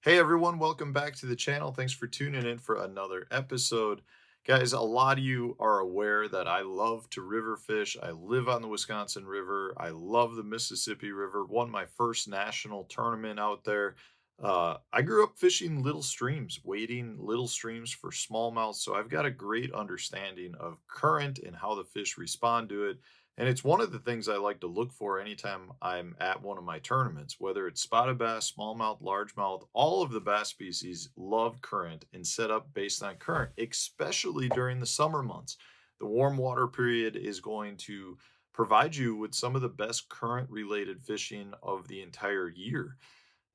Hey everyone, welcome back to the channel. Thanks for tuning in for another episode. Guys, a lot of you are aware that I love to river fish. I live on the Wisconsin River. I love the Mississippi River. Won my first national tournament out there. I grew up fishing little streams, wading little streams for smallmouth. So I've got a great understanding of current and how the fish respond to it. And it's one of the things I like to look for anytime I'm at one of my tournaments, whether it's spotted bass, smallmouth, largemouth, all of the bass species love current and set up based on current, especially during the summer months. The warm water period is going to provide you with some of the best current related fishing of the entire year.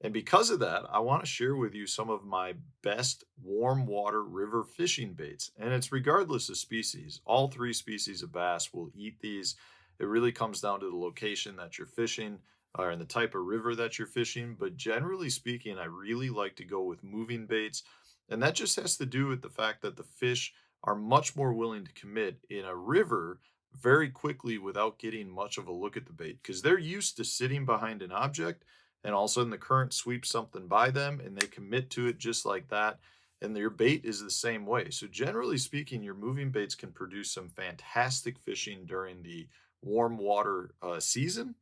And because of that, I want to share with you some of my best warm water river fishing baits. And it's regardless of species. All three species of bass will eat these. It really comes down to the location that you're fishing and the type of river that you're fishing. But generally speaking, I really like to go with moving baits. And that just has to do with the fact that the fish are much more willing to commit in a river very quickly without getting much of a look at the bait because they're used to sitting behind an object and all of a sudden the current sweeps something by them and they commit to it just like that. And your bait is the same way. So, generally speaking, your moving baits can produce some fantastic fishing during the warm water season.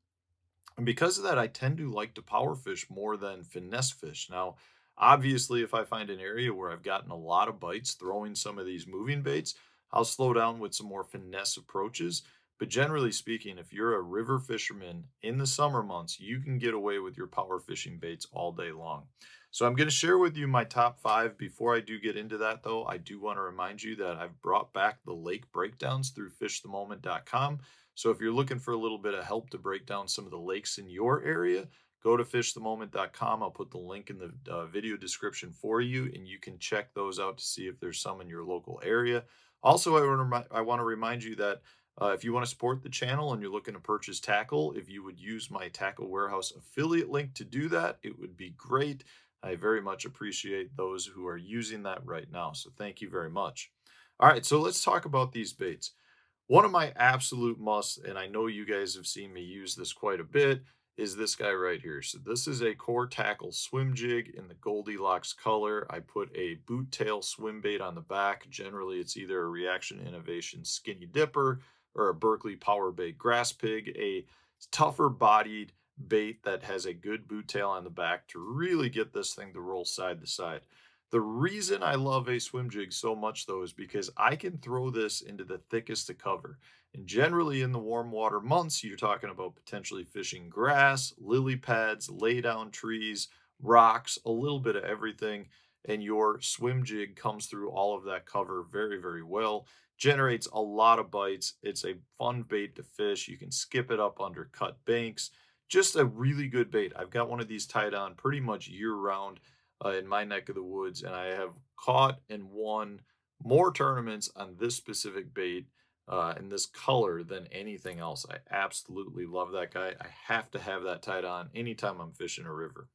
And because of that, I tend to like to power fish more than finesse fish. Now, obviously, if I find an area where I've gotten a lot of bites throwing some of these moving baits, I'll slow down with some more finesse approaches. But generally speaking, if you're a river fisherman in the summer months, you can get away with your power fishing baits all day long. So I'm going to share with you my top five. Before I do get into that, though, I do want to remind you that I've brought back the lake breakdowns through fishthemoment.com. So if you're looking for a little bit of help to break down some of the lakes in your area, go to fishthemoment.com. I'll put the link in the video description for you, and you can check those out to see if there's some in your local area. Also, I want to remind you that if you want to support the channel and you're looking to purchase tackle, if you would use my Tackle Warehouse affiliate link to do that, it would be great. I very much appreciate those who are using that right now. So thank you very much. All right, so let's talk about these baits. One of my absolute musts, and I know you guys have seen me use this quite a bit, is this guy right here. So this is a core tackle swim jig in the Goldilocks color. I put a boot tail swim bait on the back. Generally, it's either a Reaction Innovation Skinny Dipper or a Berkeley Power Bait Grass Pig, a tougher bodied bait that has a good boot tail on the back to really get this thing to roll side to side. The reason I love a swim jig so much, though, is because I can throw this into the thickest of cover. And generally, in the warm water months, you're talking about potentially fishing grass, lily pads, lay down trees, rocks, a little bit of everything. And your swim jig comes through all of that cover very, very well. Generates a lot of bites. It's a fun bait to fish. You can skip it up under cut banks. Just a really good bait. I've got one of these tied on pretty much year round in my neck of the woods, and I have caught and won more tournaments on this specific bait and this color than anything else. I absolutely love that guy. I have to have that tied on anytime I'm fishing a river.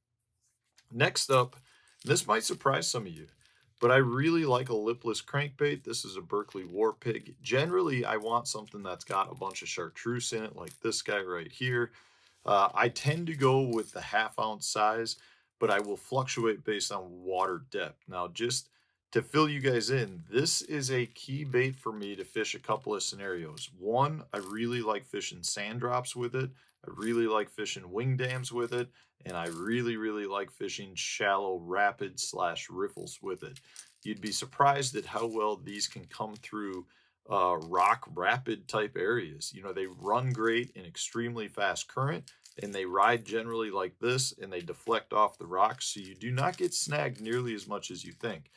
Next up, this might surprise some of you, but I really like a lipless crankbait. This is a Berkeley War Pig. Generally, I want something that's got a bunch of chartreuse in it, like this guy right here. I tend to go with the half-ounce size, but I will fluctuate based on water depth. Now, just to fill you guys in, this is a key bait for me to fish a couple of scenarios. One, I really like fishing sand drops with it. I really like fishing wing dams with it. And I really, really like fishing shallow rapids slash riffles with it. You'd be surprised at how well these can come through rock rapid type areas. You know, they run great in extremely fast current and they ride generally like this and they deflect off the rocks. So you do not get snagged nearly as much as you think.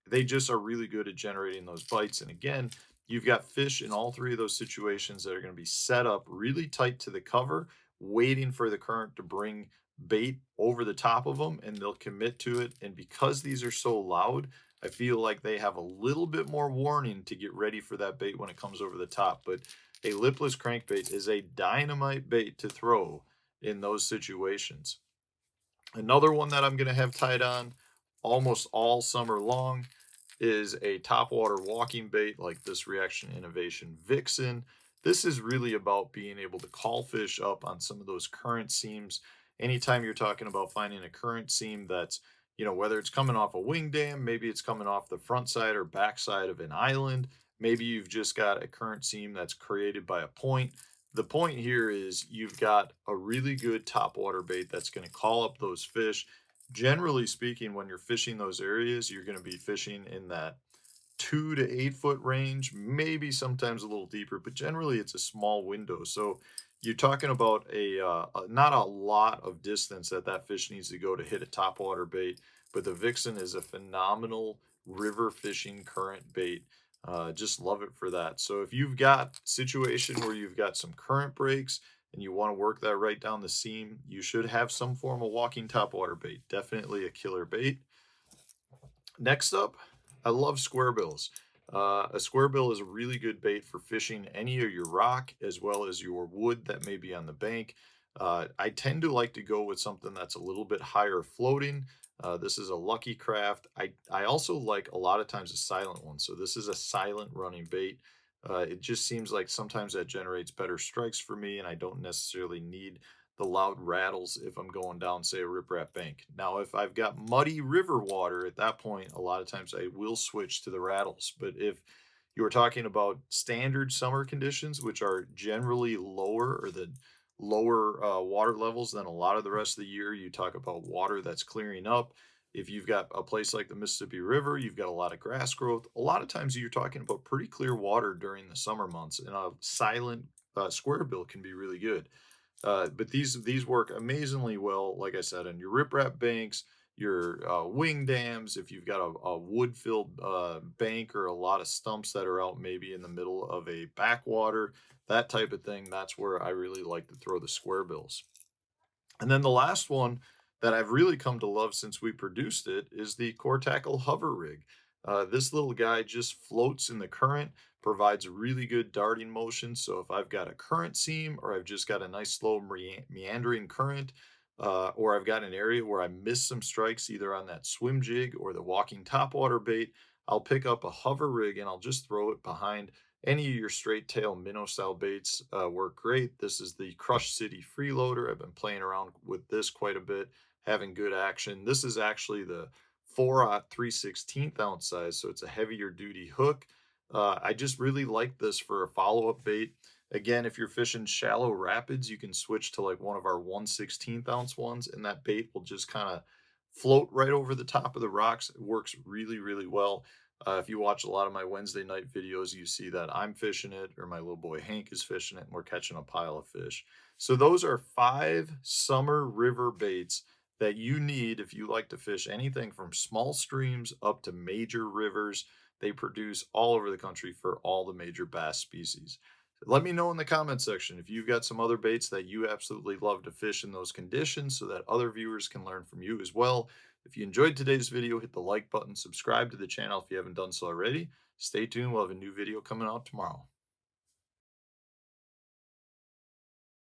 They just are really good at generating those bites. And again, you've got fish in all three of those situations that are going to be set up really tight to the cover, waiting for the current to bring bait over the top of them, and they'll commit to it. And because these are so loud, I feel like they have a little bit more warning to get ready for that bait when it comes over the top. But a lipless crankbait is a dynamite bait to throw in those situations. Another one that I'm going to have tied on almost all summer long is a topwater walking bait like this Reaction Innovation Vixen. This is really about being able to call fish up on some of those current seams anytime you're talking about finding a current seam that's, whether it's coming off a wing dam, maybe it's coming off the front side or back side of an island, maybe you've just got a current seam that's created by a point. The point here is you've got a really good topwater bait that's going to call up those fish. Generally speaking, when you're fishing those areas, you're going to be fishing in that 2 to 8 foot range, maybe sometimes a little deeper, but generally it's a small window. So you're talking about not a lot of distance that fish needs to go to hit a topwater bait, but the Vixen is a phenomenal river fishing current bait. Just love it for that. So if you've got situation where you've got some current breaks and you want to work that right down the seam, you should have some form of walking topwater bait. Definitely a killer bait. Next up, I love square bills. A square bill is a really good bait for fishing any of your rock as well as your wood that may be on the bank. I tend to like to go with something that's a little bit higher floating. This is a Lucky Craft. I also like a lot of times a silent one. So this is a silent running bait. It just seems like sometimes that generates better strikes for me, and I don't necessarily need the loud rattles if I'm going down, say, a riprap bank. Now, if I've got muddy river water at that point, a lot of times I will switch to the rattles. But if you were talking about standard summer conditions, which are generally lower or the lower water levels than a lot of the rest of the year, you talk about water that's clearing up. If you've got a place like the Mississippi River, you've got a lot of grass growth. A lot of times you're talking about pretty clear water during the summer months, and a silent square bill can be really good. But these work amazingly well, like I said, on your riprap banks, your wing dams. If you've got a wood-filled bank or a lot of stumps that are out maybe in the middle of a backwater, that type of thing, that's where I really like to throw the square bills. And then the last one that I've really come to love since we produced it is the Core Tackle Hover Rig. This little guy just floats in the current, provides really good darting motion. So if I've got a current seam or I've just got a nice slow meandering current, or I've got an area where I miss some strikes either on that swim jig or the walking topwater bait, I'll pick up a hover rig and I'll just throw it behind any of your straight tail minnow style baits. Work great. This is the Crush City freeloader. I've been playing around with this quite a bit, having good action. This is actually the 4/0 3/16 ounce size, so it's a heavier duty hook. I just really like this for a follow up bait. Again, if you're fishing shallow rapids, you can switch to like one of our 1/16 ounce ones, and that bait will just kind of float right over the top of the rocks. It works really, really well. If you watch a lot of my Wednesday night videos, you see that I'm fishing it, or my little boy Hank is fishing it, and we're catching a pile of fish. So, those are 5 summer river baits that you need if you like to fish anything from small streams up to major rivers. They produce all over the country for all the major bass species. Let me know in the comment section if you've got some other baits that you absolutely love to fish in those conditions so that other viewers can learn from you as well. If you enjoyed today's video, hit the like button, subscribe to the channel if you haven't done so already. Stay tuned, we'll have a new video coming out tomorrow.